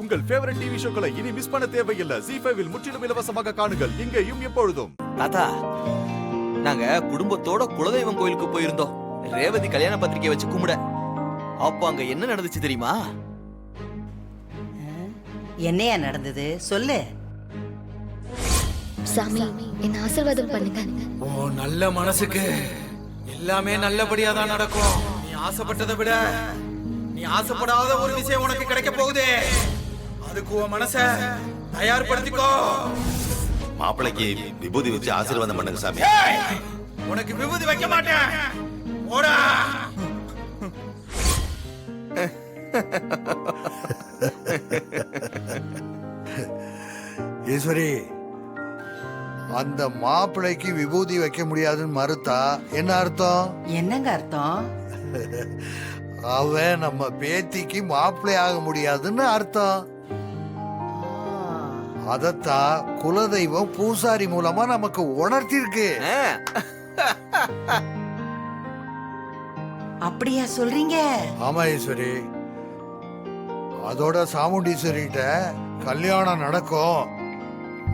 உங்கள் favourite TV ஷோக்களை இனி miss பண்ண தேவையில்லை. ZEE5 இல் முற்றிலும் இலவசமாக காணுங்கள். இங்கேயும் எப்பொழுதும். தாத்தா, நாங்க குடும்பத்தோட குலதெய்வம் கோயிலுக்கு போயிருந்தோம். ரேவதி கல்யாண பத்திரிக்கை வச்சு கும்பிட. அப்ப அங்க என்ன நடந்துச்சு தெரியுமா? என்னையா நடந்தது சொல்லு. சாமி, என்ன ஆசீர்வாதம் பண்ணுங்க. ஓ நல்ல மனசுக்கு எல்லாமே நல்லபடியா தான் நடக்கும். நீ ஆசைப்பட்டதை விட நீ ஆசைப்படாத ஒரு விஷயம் உனக்கு கிடைக்க போகுதே. அதுக்கு உன் மனச தயார்படுத்திக்கோ. மாப்பிளைக்கு விபூதி வச்சு ஆசீர்வாதம் பண்ணுங்க சாமி. உனக்கு விபூதி வைக்க மாட்டேன். ஓடா. ஈஸ்வரி, அந்த மாப்பிளைக்கு விபூதி வைக்க முடியாதுன்னு மறுத்தா என்ன அர்த்தம்? என்னங்க அர்த்தம்? அவன் நம்ம பேத்திக்கு மாப்பிள்ளை ஆக முடியாதுன்னு அர்த்தம். அதத்தான் குலதெய்வம் பூசாரி மூலமா நமக்கு உணர்த்திருக்கு. அப்படியா சொல்றீங்க? ஆமா ஈஸ்வரி, அதோட சாமுண்டீஸ்வரிட்ட கல்யாணம் நடக்கும்,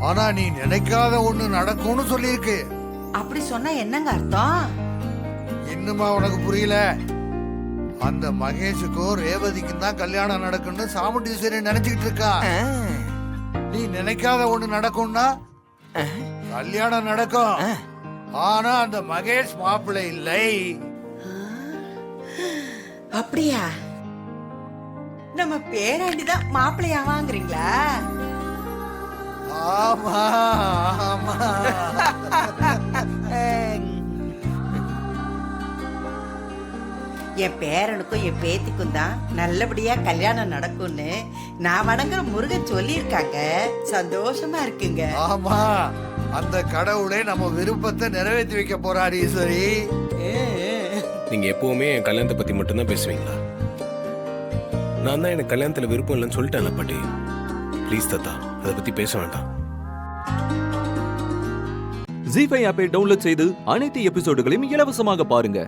ஆனா நீ நினைக்காத ஒண்ணு நடக்கும்னு சொல்லியிருக்கு. அப்படி சொன்னா என்னங்க அர்த்தம்? இன்னுமா உனக்கு புரியல? அந்த மகேஷுக்கும் ரேவதிக்கும் தான் கல்யாணம் நடக்கும்னு சாமுண்டீஸ்வரி நினைச்சுக்கிட்டு இருக்கா. நீ நினைக்காத ஒண்ணு நடக்கும்னா கல்யாணம் நடக்கும், ஆனா அந்த மகேஷ் மாப்பிள்ளை இல்லை. அப்படியா? நம்ம பேராண்டிதான் மாப்பிள்ளையா வாங்குறீங்களா? ஆமா ஆமா. என் பேரனுக்கும் என் பேத்திக்கும் தான் நல்லபடியா கல்யாணம் நடக்கும்னு நான் வணங்குற முருகன் சொல்லியிருக்காங்க. சந்தோஷமா இருக்குங்க. ஆமா, அந்த கடவுளே நம்ம விருப்பத்தை நிறைவேற்றி வைக்க போறாரு ஈஸ்வரி. நீங்க எப்பவுமே என் கல்யாணத்தை பத்தி மட்டும்தான் பேசுவீங்களா? நான் தான் எனக்கு கல்யாணத்துல விருப்பம் இல்லைன்னு சொல்லிட்டேன்ல பாட்டி. ப்ளீஸ் தாத்தா, அதை பத்தி பேச வேண்டாம். ZEE5 ஆப்பை டவுன்லோட் செய்து அனைத்து எபிசோடுகளையும் இலவசமாக பாருங்க.